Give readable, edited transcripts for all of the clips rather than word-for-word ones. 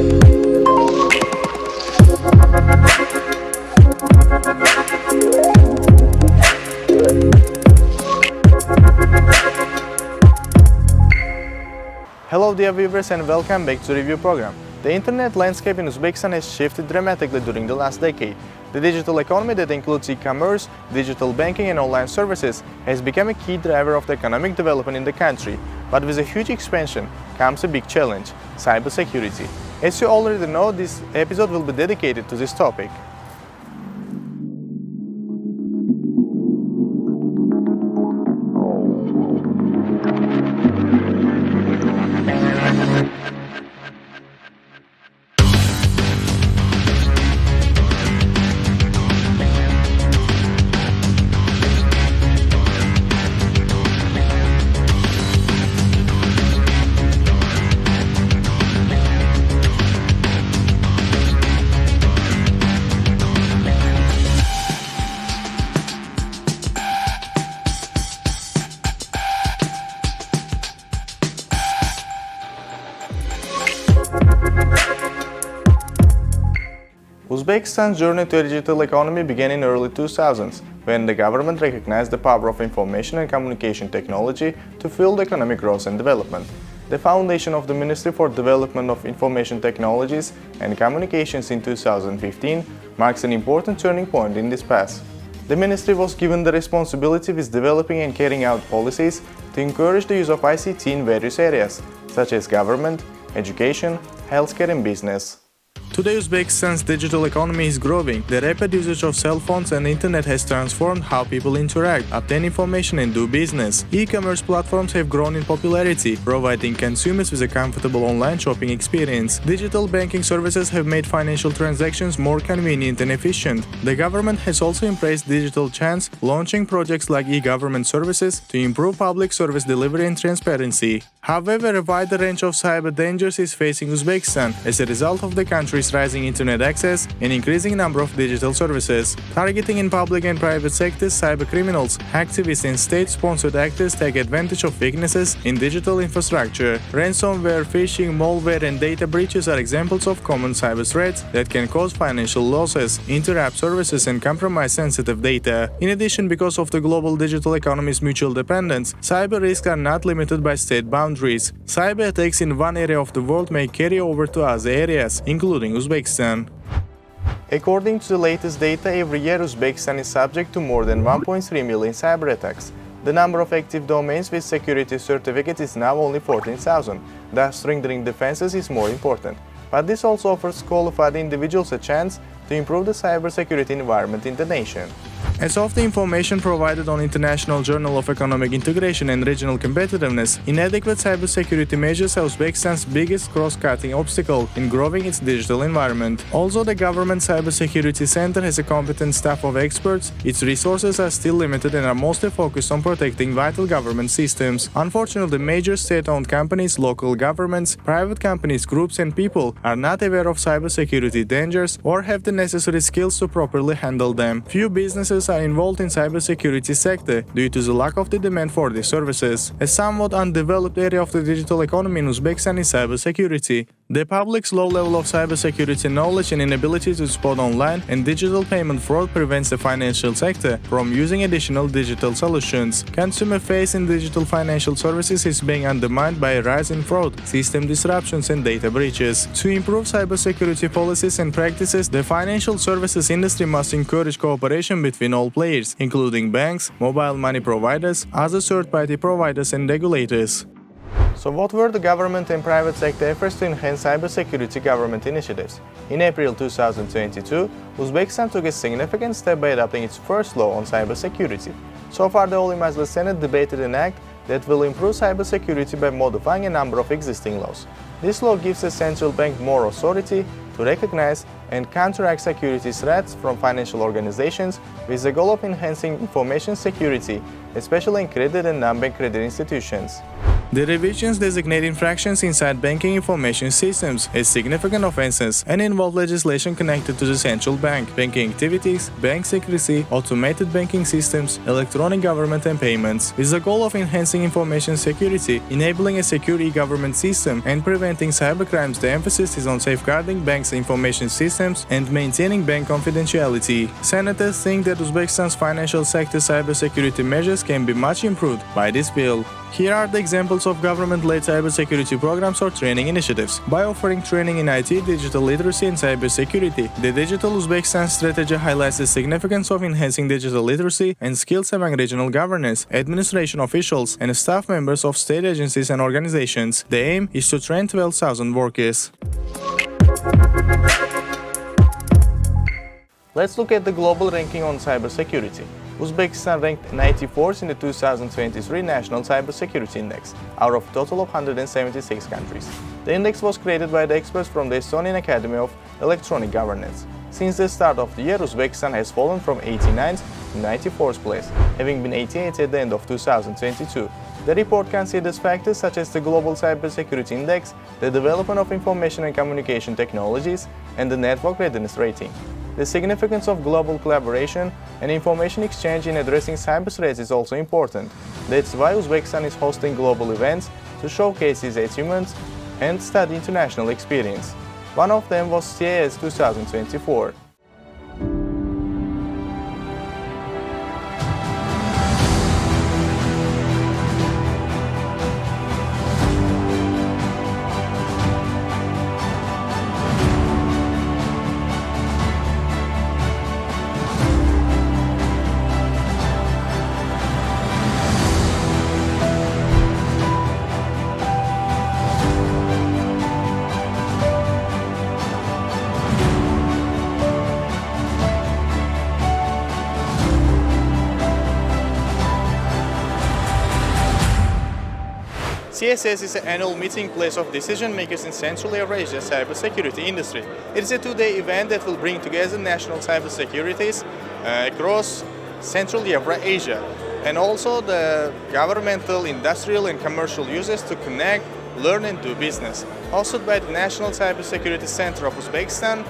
Hello dear viewers and welcome back to the review program. The internet landscape in Uzbekistan has shifted dramatically during the last decade. The digital economy that includes e-commerce, digital banking and online services has become a key driver of the economic development in the country. But with a huge expansion comes a big challenge: cybersecurity. As you already know, this episode will be dedicated to this topic. Uzbekistan's journey to a digital economy began in early 2000s, when the government recognized the power of information and communication technology to fuel economic growth and development. The foundation of the Ministry for Development of Information Technologies and Communications in 2015 marks an important turning point in this path. The ministry was given the responsibility with developing and carrying out policies to encourage the use of ICT in various areas, such as government, education, healthcare and business. Today, Uzbekistan's digital economy is growing. The rapid usage of cell phones and internet has transformed how people interact, obtain information and do business. E-commerce platforms have grown in popularity, providing consumers with a comfortable online shopping experience. Digital banking services have made financial transactions more convenient and efficient. The government has also embraced digital channels, launching projects like e-government services to improve public service delivery and transparency. However, a wider range of cyber dangers is facing Uzbekistan as a result of the country's rising internet access and increasing number of digital services. Targeting in public and private sectors, cybercriminals, activists and state-sponsored actors take advantage of weaknesses in digital infrastructure. Ransomware, phishing, malware and data breaches are examples of common cyber threats that can cause financial losses, interrupt services and compromise sensitive data. In addition, because of the global digital economy's mutual dependence, cyber risks are not limited by state boundaries. Cyber attacks in one area of the world may carry over to other areas, including Uzbekistan. According to the latest data, every year Uzbekistan is subject to more than 1.3 million cyber attacks. The number of active domains with security certificate is now only 14,000, thus strengthening defenses is more important. But this also offers qualified individuals a chance to improve the cybersecurity environment in the nation. As of the information provided on International Journal of Economic Integration and Regional Competitiveness, inadequate cybersecurity measures are Uzbekistan's biggest cross-cutting obstacle in growing its digital environment. Although the government cybersecurity center has a competent staff of experts, its resources are still limited and are mostly focused on protecting vital government systems. Unfortunately, major state-owned companies, local governments, private companies, groups and people are not aware of cybersecurity dangers or have the necessary skills to properly handle them. Few businesses are involved in cybersecurity sector due to the lack of the demand for these services. A somewhat undeveloped area of the digital economy in Uzbekistan is cybersecurity. The public's low level of cybersecurity knowledge and inability to spot online and digital payment fraud prevents the financial sector from using additional digital solutions. Consumer faith in digital financial services is being undermined by a rise in fraud, system disruptions and data breaches. To improve cybersecurity policies and practices, the financial services industry must encourage cooperation between all players, including banks, mobile money providers, other third-party providers and regulators. So what were the government and private sector efforts to enhance cybersecurity government initiatives? In April 2022, Uzbekistan took a significant step by adopting its first law on cybersecurity. So far, the Oliy Majlis Senate debated an act that will improve cybersecurity by modifying a number of existing laws. This law gives the central bank more authority to recognize and counteract security threats from financial organizations with the goal of enhancing information security, especially in credit and non-bank credit institutions. The revisions designate infractions inside banking information systems as significant offenses and involve legislation connected to the central bank, banking activities, bank secrecy, automated banking systems, electronic government and payments, with the goal of enhancing information security, enabling a secure e-government system, and preventing cybercrimes. The emphasis is on safeguarding banks' information systems and maintaining bank confidentiality. Senators think that Uzbekistan's financial sector cybersecurity measures can be much improved by this bill. Here are the examples of government-led cybersecurity programs or training initiatives. By offering training in IT, digital literacy and cybersecurity, the Digital Uzbekistan strategy highlights the significance of enhancing digital literacy and skills among regional governors, administration officials, and staff members of state agencies and organizations. The aim is to train 12,000 workers. Let's look at the global ranking on cybersecurity. Uzbekistan ranked 94th in the 2023 National Cybersecurity Index, out of a total of 176 countries. The index was created by the experts from the Estonian Academy of Electronic Governance. Since the start of the year, Uzbekistan has fallen from 89th to 94th place, having been 88th at the end of 2022. The report considers factors such as the Global Cybersecurity Index, the development of information and communication technologies, and the network readiness rating. The significance of global collaboration and information exchange in addressing cyber threats is also important. That's why Uzbekistan is hosting global events to showcase its achievements and study international experience. One of them was CIS 2024. CSS is an annual meeting place of decision makers in Central Eurasia's cybersecurity industry. It is a two-day event that will bring together national cybersecurities across Central Eurasia and also the governmental, industrial and commercial users to connect, learn and do business. Hosted by the National Cybersecurity Center of Uzbekistan,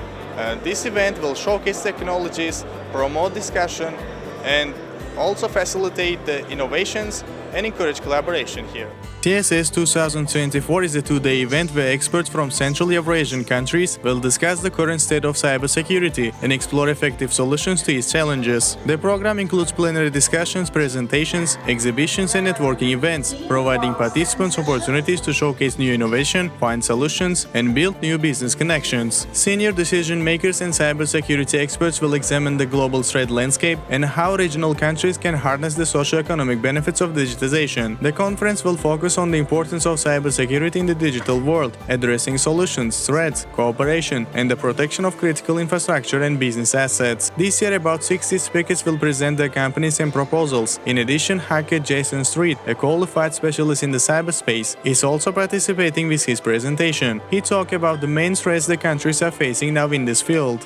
this event will showcase technologies, promote discussion and also facilitate the innovations and encourage collaboration here. CSS 2024 is a two-day event where experts from Central Eurasian countries will discuss the current state of cybersecurity and explore effective solutions to its challenges. The program includes plenary discussions, presentations, exhibitions and networking events, providing participants opportunities to showcase new innovation, find solutions, and build new business connections. Senior decision makers and cybersecurity experts will examine the global threat landscape and how regional countries can harness the socio-economic benefits of digitization. The conference will focus on the importance of cybersecurity in the digital world, addressing solutions, threats, cooperation, and the protection of critical infrastructure and business assets. This year, about 60 speakers will present their companies and proposals. In addition, hacker Jason Street, a qualified specialist in the cyberspace, is also participating with his presentation. He talked about the main threats the countries are facing now in this field.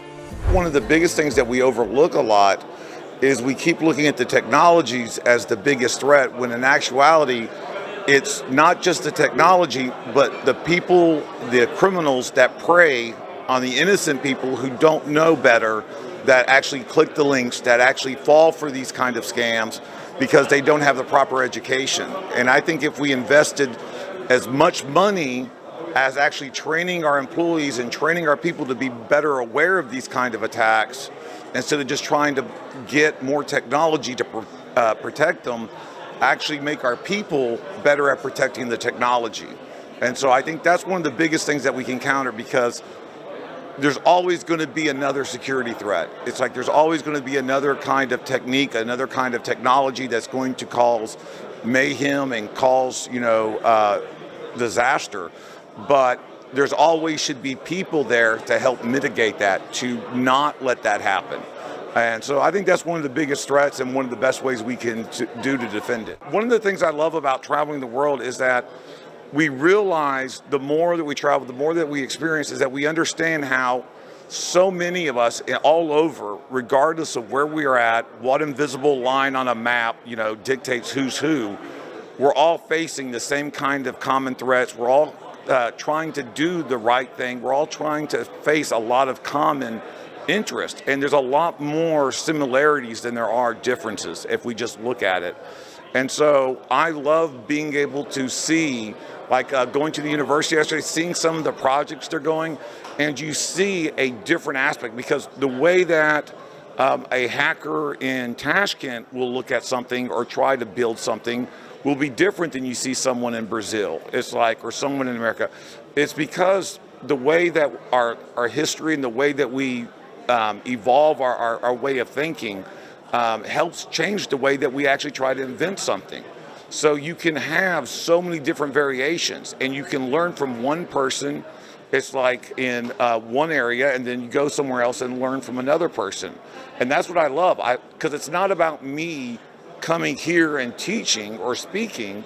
One of the biggest things that we overlook a lot is we keep looking at the technologies as the biggest threat, when in actuality, it's not just the technology, but the people, the criminals that prey on the innocent people who don't know better, that actually click the links, that actually fall for these kind of scams because they don't have the proper education. And I think if we invested as much money as actually training our employees and training our people to be better aware of these kind of attacks, instead of just trying to get more technology to protect them, actually make our people better at protecting the technology. And so I think that's one of the biggest things that we can counter, because there's always going to be another security threat. It's like there's always going to be another kind of technique, another kind of technology that's going to cause mayhem and cause, disaster. But there's always should be people there to help mitigate that, to not let that happen. And so I think that's one of the biggest threats and one of the best ways we can do to defend it. One of the things I love about traveling the world is that we realize the more that we travel, the more that we experience, is that we understand how so many of us all over, regardless of where we are at, what invisible line on a map, dictates who's who, we're all facing the same kind of common threats. We're all trying to do the right thing. We're all trying to face a lot of common interest, and there's a lot more similarities than there are differences if we just look at it. And so I love being able to see, like going to the university yesterday, seeing some of the projects they're going, and you see a different aspect, because the way that a hacker in Tashkent will look at something or try to build something will be different than you see someone in Brazil. It's like, or someone in America. It's because the way that our history and the way that we evolve our way of thinking helps change the way that we actually try to invent something. So you can have so many different variations, and you can learn from one person. It's like in one area, and then you go somewhere else and learn from another person. And that's what I love, because it's not about me coming here and teaching or speaking.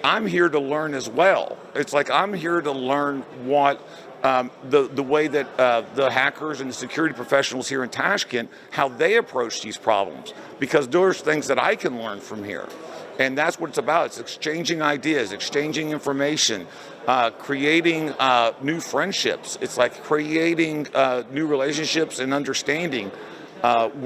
I'm here to learn as well. It's like I'm here to learn what the way that the hackers and the security professionals here in Tashkent, how they approach these problems, because there's things that I can learn from here. And that's what it's about. It's exchanging ideas, exchanging information, creating new friendships. It's like creating new relationships and understanding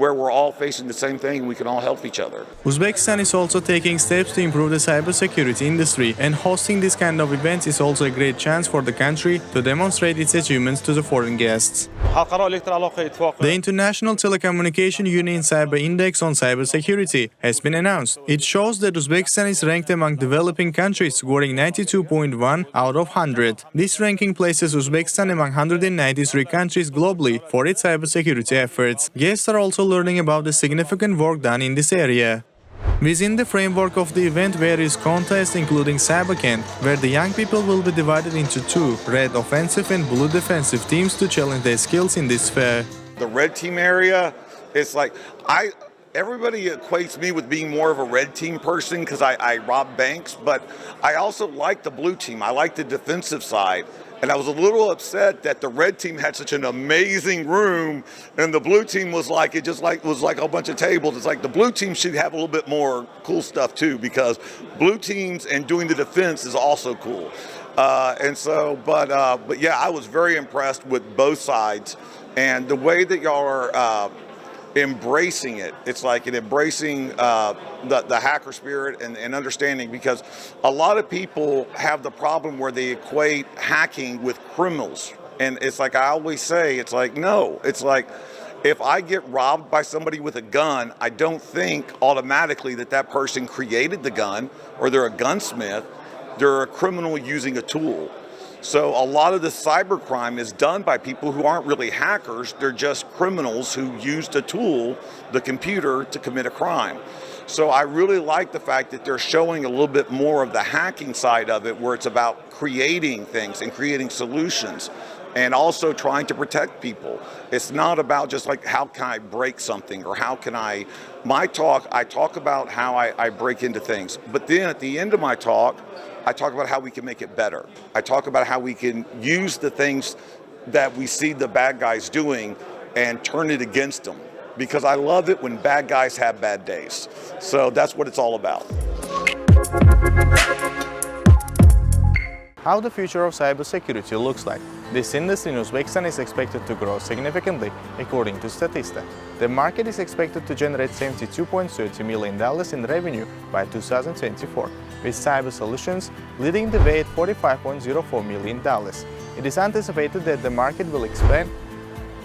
where we're all facing the same thing and we can all help each other. Uzbekistan is also taking steps to improve the cybersecurity industry, and hosting this kind of events is also a great chance for the country to demonstrate its achievements to the foreign guests. The International Telecommunication Union Cyber Index on Cybersecurity has been announced. It shows that Uzbekistan is ranked among developing countries, scoring 92.1 out of 100. This ranking places Uzbekistan among 193 countries globally for its cybersecurity efforts. Guests are also learning about the significant work done in this area. Within the framework of the event, various contests including Cybercamp, where the young people will be divided into two, red offensive and blue defensive teams, to challenge their skills in this sphere. The red team area, it's like, everybody equates me with being more of a red team person because I rob banks, but I also like the blue team. I like the defensive side. And I was a little upset that the red team had such an amazing room, and the blue team was like, it just like was like a bunch of tables. It's like the blue team should have a little bit more cool stuff too, because blue teams and doing the defense is also cool. But yeah, I was very impressed with both sides, and the way that y'all are embracing it. It's like embracing the hacker spirit and understanding, because a lot of people have the problem where they equate hacking with criminals. And it's like I always say, it's like, no, it's like if I get robbed by somebody with a gun, I don't think automatically that person created the gun or they're a gunsmith. They're a criminal using a tool. So a lot of the cybercrime is done by people who aren't really hackers. They're just criminals who used a tool, the computer, to commit a crime. So I really like the fact that they're showing a little bit more of the hacking side of it, where it's about creating things and creating solutions and also trying to protect people. It's not about just like, how can I break something, or how can I talk about how I break into things. But then at the end of my talk, I talk about how we can make it better. I talk about how we can use the things that we see the bad guys doing and turn it against them. Because I love it when bad guys have bad days. So that's what it's all about. How the future of cybersecurity looks like. This industry in Uzbekistan is expected to grow significantly, according to Statista. The market is expected to generate $72.30 million in revenue by 2024, with cyber solutions leading the way at $45.04 million. It is anticipated that the market will expand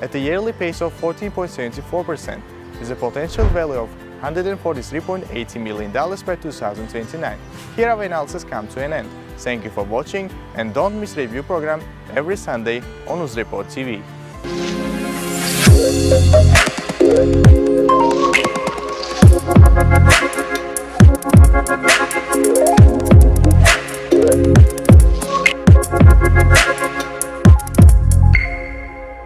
at a yearly pace of 14.74%, with a potential value of $143.80 million by 2029. Here our analysis comes to an end. Thank you for watching, and don't miss review program every Sunday on Uzreport TV.